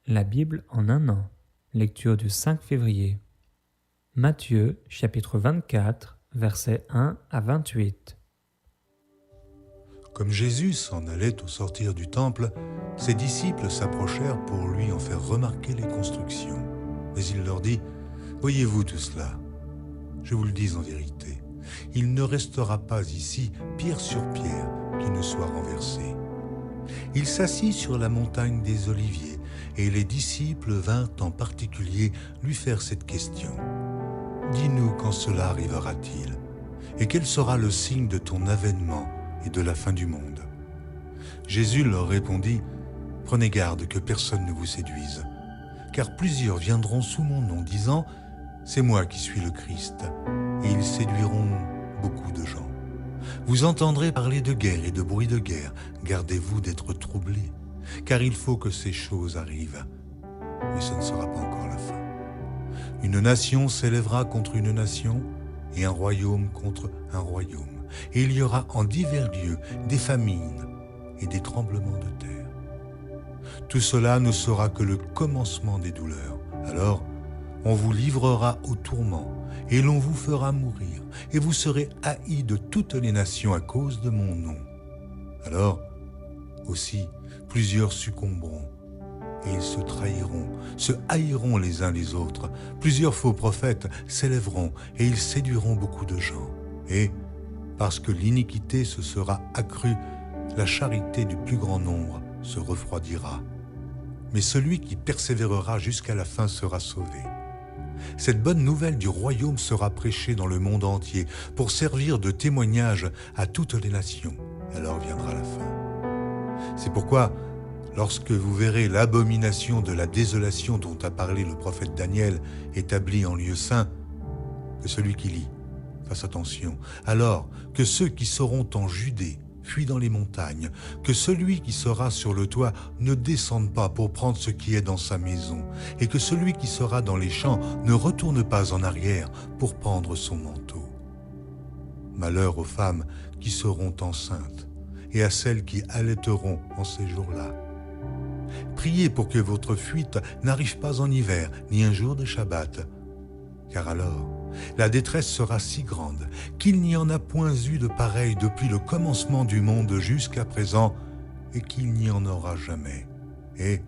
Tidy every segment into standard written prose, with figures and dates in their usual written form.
La Bible en un an. Lecture du 5 février. Matthieu, chapitre 24, versets 1 à 28. Comme Jésus s'en allait au sortir du temple, ses disciples s'approchèrent pour lui en faire remarquer les constructions. Mais il leur dit : « Voyez-vous tout cela ? Je vous le dis en vérité, il ne restera pas ici pierre sur pierre qui ne soit renversée. » Il s'assit sur la montagne des Oliviers, et les disciples vinrent en particulier lui faire cette question : « Dis-nous quand cela arrivera-t-il ? Et quel sera le signe de ton avènement et de la fin du monde ?» Jésus leur répondit : « Prenez garde que personne ne vous séduise, car plusieurs viendront sous mon nom, disant : c'est moi qui suis le Christ, et ils séduiront beaucoup de gens. Vous entendrez parler de guerre et de bruit de guerre, gardez-vous d'être troublés, car il faut que ces choses arrivent, mais ce ne sera pas encore la fin. Une nation s'élèvera contre une nation, et un royaume contre un royaume, et il y aura en divers lieux des famines et des tremblements de terre. Tout cela ne sera que le commencement des douleurs. Alors, on vous livrera au tourment, et l'on vous fera mourir, et vous serez haïs de toutes les nations à cause de mon nom. Alors, aussi, plusieurs succomberont, et ils se trahiront, se haïront les uns les autres. Plusieurs faux prophètes s'élèveront, et ils séduiront beaucoup de gens. Et, parce que l'iniquité se sera accrue, la charité du plus grand nombre se refroidira. Mais celui qui persévérera jusqu'à la fin sera sauvé. Cette bonne nouvelle du royaume sera prêchée dans le monde entier pour servir de témoignage à toutes les nations. Alors viendra la fin. C'est pourquoi, lorsque vous verrez l'abomination de la désolation dont a parlé le prophète Daniel établie en lieu saint, que celui qui lit fasse attention. Alors que ceux qui seront en Judée fuient dans les montagnes, que celui qui sera sur le toit ne descende pas pour prendre ce qui est dans sa maison, et que celui qui sera dans les champs ne retourne pas en arrière pour prendre son manteau. Malheur aux femmes qui seront enceintes, et à celles qui allaiteront en ces jours-là. Priez pour que votre fuite n'arrive pas en hiver, ni un jour de Shabbat, car alors la détresse sera si grande qu'il n'y en a point eu de pareil depuis le commencement du monde jusqu'à présent, et qu'il n'y en aura jamais. Et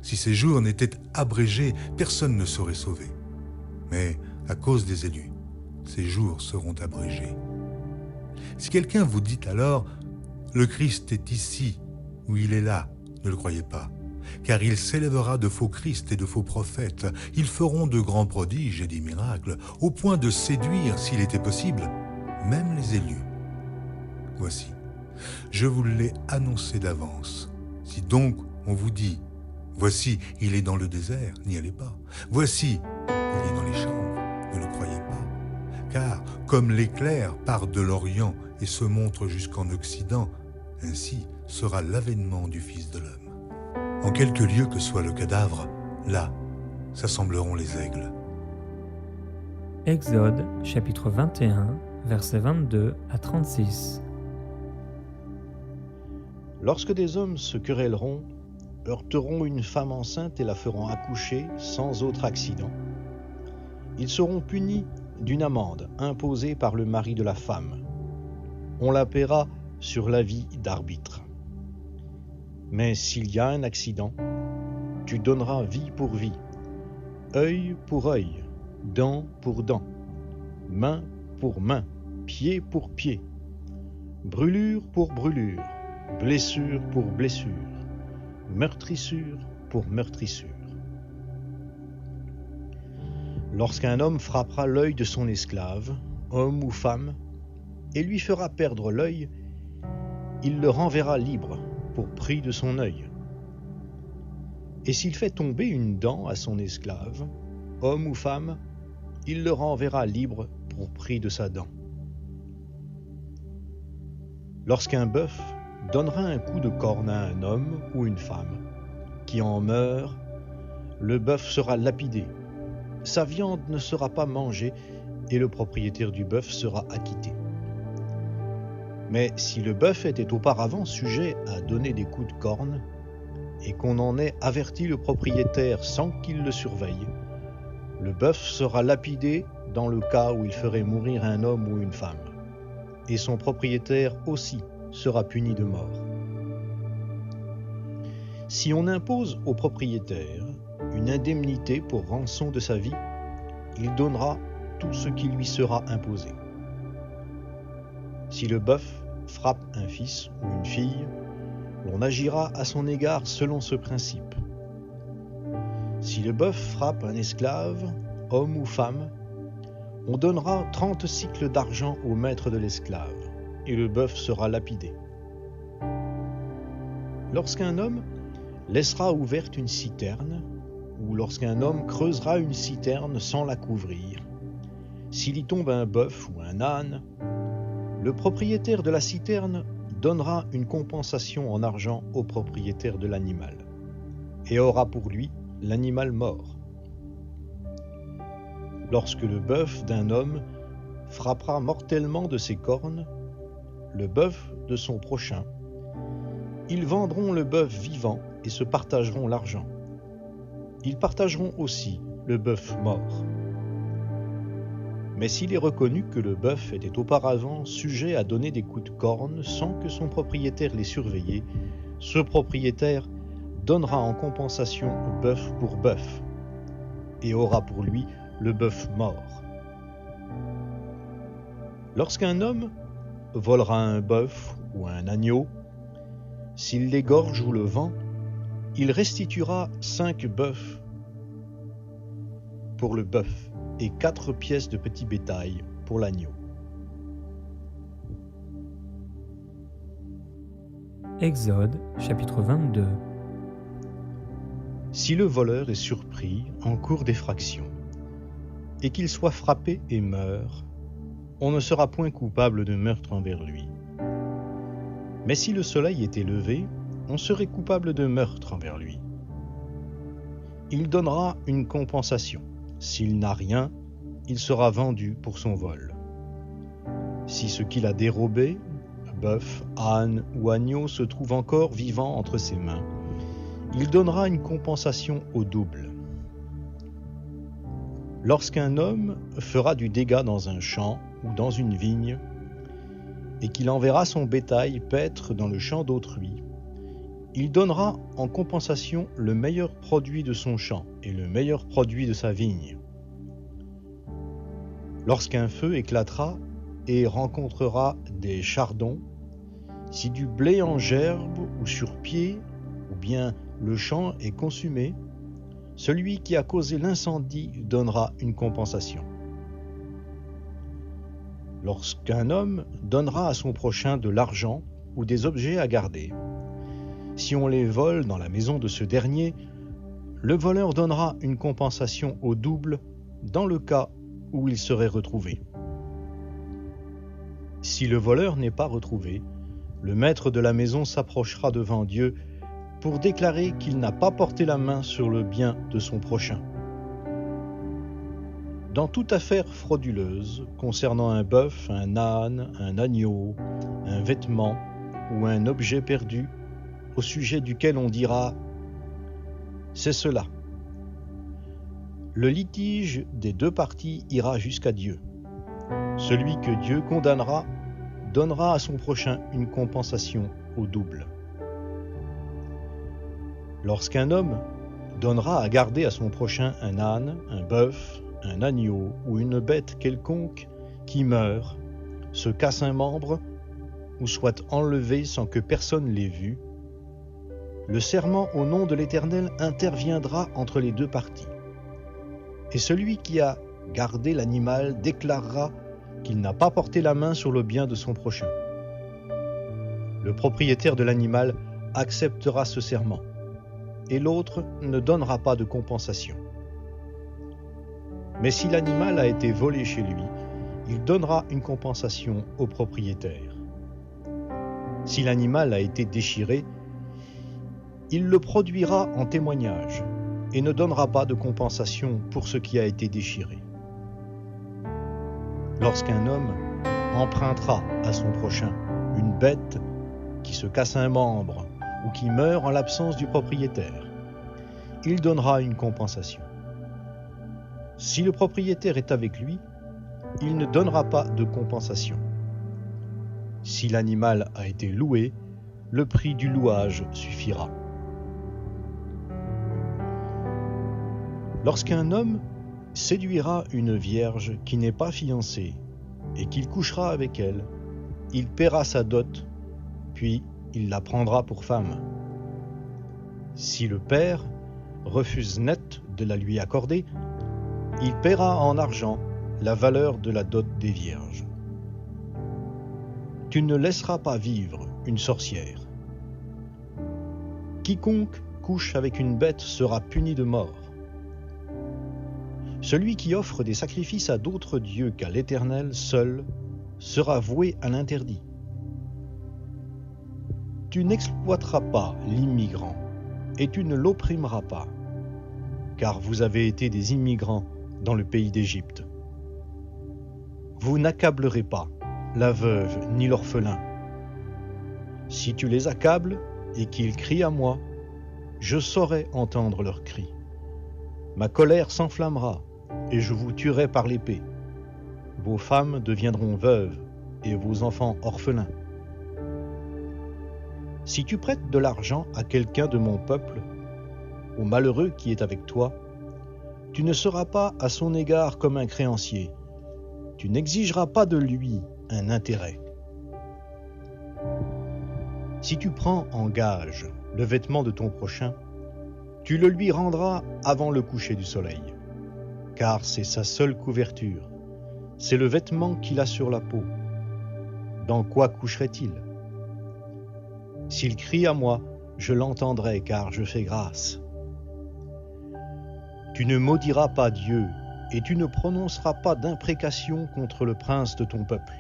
si ces jours n'étaient abrégés, personne ne serait sauvé. Mais à cause des élus, ces jours seront abrégés. Si quelqu'un vous dit alors : le Christ est ici, ou il est là, ne le croyez pas. Car il s'élèvera de faux Christ et de faux prophètes. Ils feront de grands prodiges et des miracles, au point de séduire, s'il était possible, même les élus. Voici, je vous l'ai annoncé d'avance. Si donc on vous dit : voici, il est dans le désert, n'y allez pas. Voici, il est dans les champs, ne le croyez pas. Car comme l'éclair part de l'Orient et se montre jusqu'en Occident, ainsi sera l'avènement du Fils de l'homme. En quelque lieu que soit le cadavre, là s'assembleront les aigles. Exode, chapitre 21, versets 22 à 36. Lorsque des hommes se querelleront, heurteront une femme enceinte et la feront accoucher sans autre accident, ils seront punis d'une amende imposée par le mari de la femme. On la paiera sur l'avis d'arbitre. Mais s'il y a un accident, tu donneras vie pour vie, œil pour œil, dent pour dent, main pour main, pied pour pied, brûlure pour brûlure, blessure pour blessure, meurtrissure pour meurtrissure. Lorsqu'un homme frappera l'œil de son esclave, homme ou femme, et lui fera perdre l'œil, il le renverra libre pour prix de son œil. Et s'il fait tomber une dent à son esclave, homme ou femme, il le renverra libre pour prix de sa dent. Lorsqu'un bœuf donnera un coup de corne à un homme ou une femme qui en meurt, le bœuf sera lapidé, sa viande ne sera pas mangée et le propriétaire du bœuf sera acquitté. Mais si le bœuf était auparavant sujet à donner des coups de corne, et qu'on en ait averti le propriétaire sans qu'il le surveille, le bœuf sera lapidé dans le cas où il ferait mourir un homme ou une femme, et son propriétaire aussi sera puni de mort. Si on impose au propriétaire une indemnité pour rançon de sa vie, il donnera tout ce qui lui sera imposé. Si le bœuf frappe un fils ou une fille, l'on agira à son égard selon ce principe. Si le bœuf frappe un esclave, homme ou femme, on donnera 30 cycles d'argent au maître de l'esclave, et le bœuf sera lapidé. Lorsqu'un homme laissera ouverte une citerne, ou lorsqu'un homme creusera une citerne sans la couvrir, s'il y tombe un bœuf ou un âne, le propriétaire de la citerne donnera une compensation en argent au propriétaire de l'animal, et aura pour lui l'animal mort. Lorsque le bœuf d'un homme frappera mortellement de ses cornes le bœuf de son prochain, ils vendront le bœuf vivant et se partageront l'argent. Ils partageront aussi le bœuf mort. Mais s'il est reconnu que le bœuf était auparavant sujet à donner des coups de corne sans que son propriétaire l'ait surveillé, ce propriétaire donnera en compensation bœuf pour bœuf et aura pour lui le bœuf mort. Lorsqu'un homme volera un bœuf ou un agneau, s'il l'égorge ou le vend, il restituera 5 bœufs pour le bœuf et 4 pièces de petit bétail pour l'agneau. Exode, chapitre 22. Si le voleur est surpris en cours d'effraction, et qu'il soit frappé et meurt, on ne sera point coupable de meurtre envers lui. Mais si le soleil était levé, on serait coupable de meurtre envers lui. Il donnera une compensation. S'il n'a rien, il sera vendu pour son vol. Si ce qu'il a dérobé, bœuf, âne ou agneau, se trouve encore vivant entre ses mains, il donnera une compensation au double. Lorsqu'un homme fera du dégât dans un champ ou dans une vigne, et qu'il enverra son bétail paître dans le champ d'autrui, il donnera en compensation le meilleur produit de son champ et le meilleur produit de sa vigne. Lorsqu'un feu éclatera et rencontrera des chardons, si du blé en gerbe ou sur pied, ou bien le champ est consumé, celui qui a causé l'incendie donnera une compensation. Lorsqu'un homme donnera à son prochain de l'argent ou des objets à garder, si on les vole dans la maison de ce dernier, le voleur donnera une compensation au double dans le cas où il serait retrouvé. Si le voleur n'est pas retrouvé, le maître de la maison s'approchera devant Dieu pour déclarer qu'il n'a pas porté la main sur le bien de son prochain. Dans toute affaire frauduleuse concernant un bœuf, un âne, un agneau, un vêtement ou un objet perdu, au sujet duquel on dira « c'est cela », le litige des deux parties ira jusqu'à Dieu. Celui que Dieu condamnera donnera à son prochain une compensation au double. Lorsqu'un homme donnera à garder à son prochain un âne, un bœuf, un agneau ou une bête quelconque qui meurt, se casse un membre ou soit enlevé sans que personne l'ait vu, le serment au nom de l'Éternel interviendra entre les deux parties. Et celui qui a gardé l'animal déclarera qu'il n'a pas porté la main sur le bien de son prochain. Le propriétaire de l'animal acceptera ce serment, et l'autre ne donnera pas de compensation. Mais si l'animal a été volé chez lui, il donnera une compensation au propriétaire. Si l'animal a été déchiré, il le produira en témoignage et ne donnera pas de compensation pour ce qui a été déchiré. Lorsqu'un homme empruntera à son prochain une bête qui se casse un membre ou qui meurt en l'absence du propriétaire, il donnera une compensation. Si le propriétaire est avec lui, il ne donnera pas de compensation. Si l'animal a été loué, le prix du louage suffira. Lorsqu'un homme séduira une vierge qui n'est pas fiancée et qu'il couchera avec elle, il paiera sa dot, puis il la prendra pour femme. Si le père refuse net de la lui accorder, il paiera en argent la valeur de la dot des vierges. Tu ne laisseras pas vivre une sorcière. Quiconque couche avec une bête sera puni de mort. Celui qui offre des sacrifices à d'autres dieux qu'à l'Éternel seul sera voué à l'interdit. Tu n'exploiteras pas l'immigrant et tu ne l'opprimeras pas, car vous avez été des immigrants dans le pays d'Égypte. Vous n'accablerez pas la veuve ni l'orphelin. Si tu les accables et qu'ils crient à moi, je saurai entendre leurs cris. Ma colère s'enflammera et je vous tuerai par l'épée. Vos femmes deviendront veuves et vos enfants orphelins. Si tu prêtes de l'argent à quelqu'un de mon peuple, au malheureux qui est avec toi, tu ne seras pas à son égard comme un créancier. Tu n'exigeras pas de lui un intérêt. Si tu prends en gage le vêtement de ton prochain, tu le lui rendras avant le coucher du soleil, car c'est sa seule couverture, c'est le vêtement qu'il a sur la peau. Dans quoi coucherait-il? S'il crie à moi, je l'entendrai, car je fais grâce. Tu ne maudiras pas Dieu, et tu ne prononceras pas d'imprécation contre le prince de ton peuple.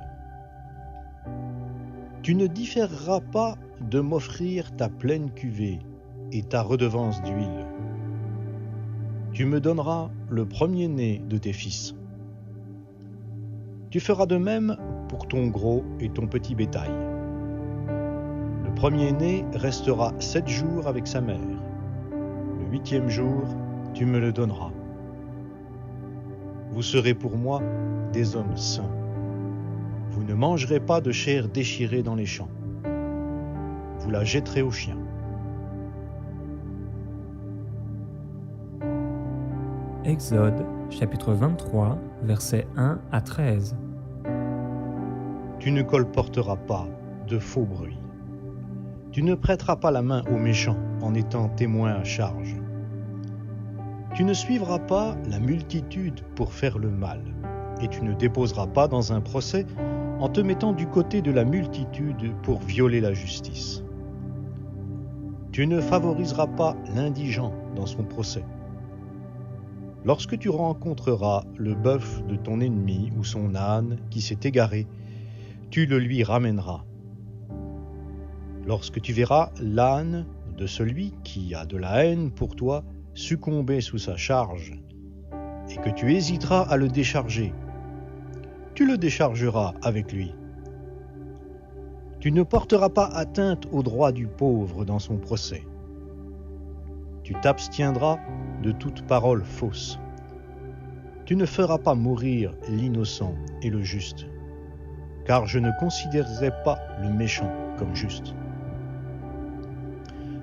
Tu ne différeras pas de m'offrir ta pleine cuvée et ta redevance d'huile. Tu me donneras le premier-né de tes fils. Tu feras de même pour ton gros et ton petit bétail. Le premier-né restera 7 jours avec sa mère. Le 8e jour, tu me le donneras. Vous serez pour moi des hommes saints. Vous ne mangerez pas de chair déchirée dans les champs. Vous la jetterez aux chiens. Exode, chapitre 23, versets 1 à 13. Tu ne colporteras pas de faux bruits. Tu ne prêteras pas la main aux méchants en étant témoin à charge. Tu ne suivras pas la multitude pour faire le mal, et tu ne déposeras pas dans un procès en te mettant du côté de la multitude pour violer la justice. Tu ne favoriseras pas l'indigent dans son procès. Lorsque tu rencontreras le bœuf de ton ennemi ou son âne qui s'est égaré, tu le lui ramèneras. Lorsque tu verras l'âne de celui qui a de la haine pour toi succomber sous sa charge, et que tu hésiteras à le décharger, tu le déchargeras avec lui. Tu ne porteras pas atteinte aux droits du pauvre dans son procès. Tu t'abstiendras de toute parole fausse. Tu ne feras pas mourir l'innocent et le juste, car je ne considérerai pas le méchant comme juste.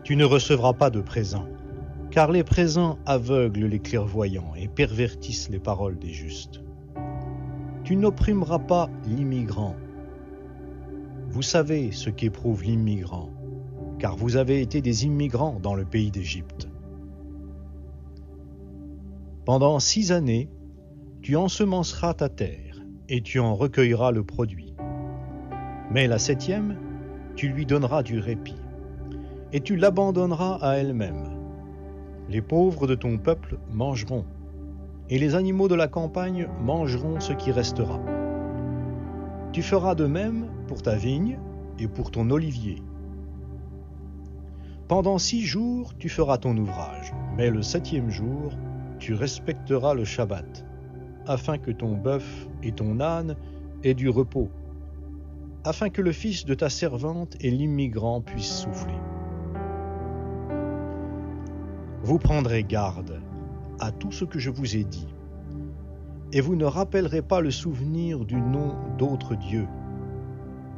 Tu ne recevras pas de présents, car les présents aveuglent les clairvoyants et pervertissent les paroles des justes. Tu n'opprimeras pas l'immigrant. Vous savez ce qu'éprouve l'immigrant, car vous avez été des immigrants dans le pays d'Égypte. Pendant 6 années, tu ensemenceras ta terre, et tu en recueilleras le produit. Mais la 7e, tu lui donneras du répit, et tu l'abandonneras à elle-même. Les pauvres de ton peuple mangeront, et les animaux de la campagne mangeront ce qui restera. Tu feras de même pour ta vigne et pour ton olivier. Pendant 6 jours, tu feras ton ouvrage, mais le 7e jour, tu respecteras le Shabbat, afin que ton bœuf et ton âne aient du repos, afin que le fils de ta servante et l'immigrant puissent souffler. Vous prendrez garde à tout ce que je vous ai dit, et vous ne rappellerez pas le souvenir du nom d'autres dieux,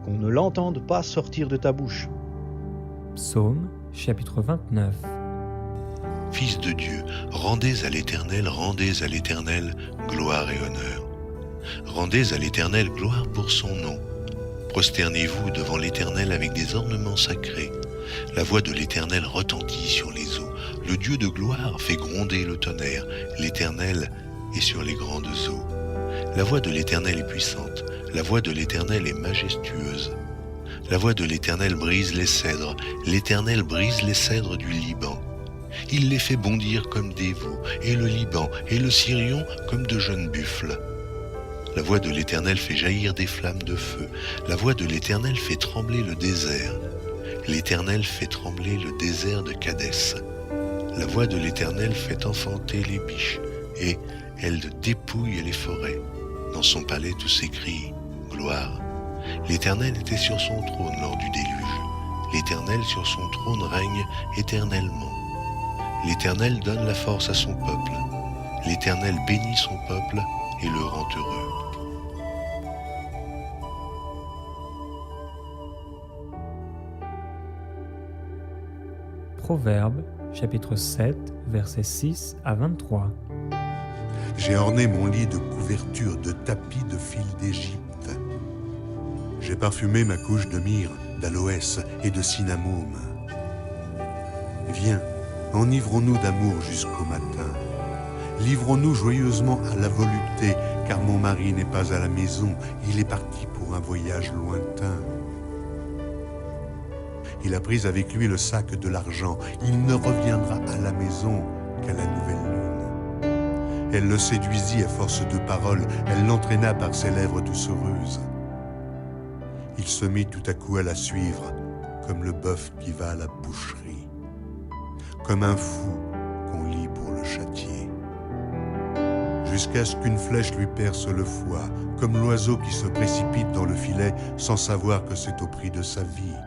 qu'on ne l'entende pas sortir de ta bouche. Psaume chapitre 29. Fils de Dieu, rendez à l'Éternel gloire et honneur. Rendez à l'Éternel gloire pour son nom. Prosternez-vous devant l'Éternel avec des ornements sacrés. La voix de l'Éternel retentit sur les eaux. Le Dieu de gloire fait gronder le tonnerre. L'Éternel est sur les grandes eaux. La voix de l'Éternel est puissante. La voix de l'Éternel est majestueuse. La voix de l'Éternel brise les cèdres. L'Éternel brise les cèdres du Liban. Il les fait bondir comme des veaux, et le Liban et le Sirion comme de jeunes buffles. La voix de l'Éternel fait jaillir des flammes de feu. La voix de l'Éternel fait trembler le désert. L'Éternel fait trembler le désert de Kadès. La voix de l'Éternel fait enfanter les biches, et elle dépouille les forêts. Dans son palais tous s'écrient « Gloire ». L'Éternel était sur son trône lors du déluge. L'Éternel sur son trône règne éternellement. L'Éternel donne la force à son peuple. L'Éternel bénit son peuple et le rend heureux. Proverbes chapitre 7, versets 6 à 23. J'ai orné mon lit de couvertures de tapis de fil d'Égypte. J'ai parfumé ma couche de myrrhe, d'aloès et de cinnamome. Viens, enivrons-nous d'amour jusqu'au matin. Livrons-nous joyeusement à la volupté, car mon mari n'est pas à la maison, il est parti pour un voyage lointain. Il a pris avec lui le sac de l'argent, il ne reviendra à la maison qu'à la nouvelle lune. Elle le séduisit à force de paroles, elle l'entraîna par ses lèvres doucereuses. Il se mit tout à coup à la suivre, comme le bœuf qui va à la boucherie, comme un fou qu'on lie pour le châtier. Jusqu'à ce qu'une flèche lui perce le foie, comme l'oiseau qui se précipite dans le filet sans savoir que c'est au prix de sa vie.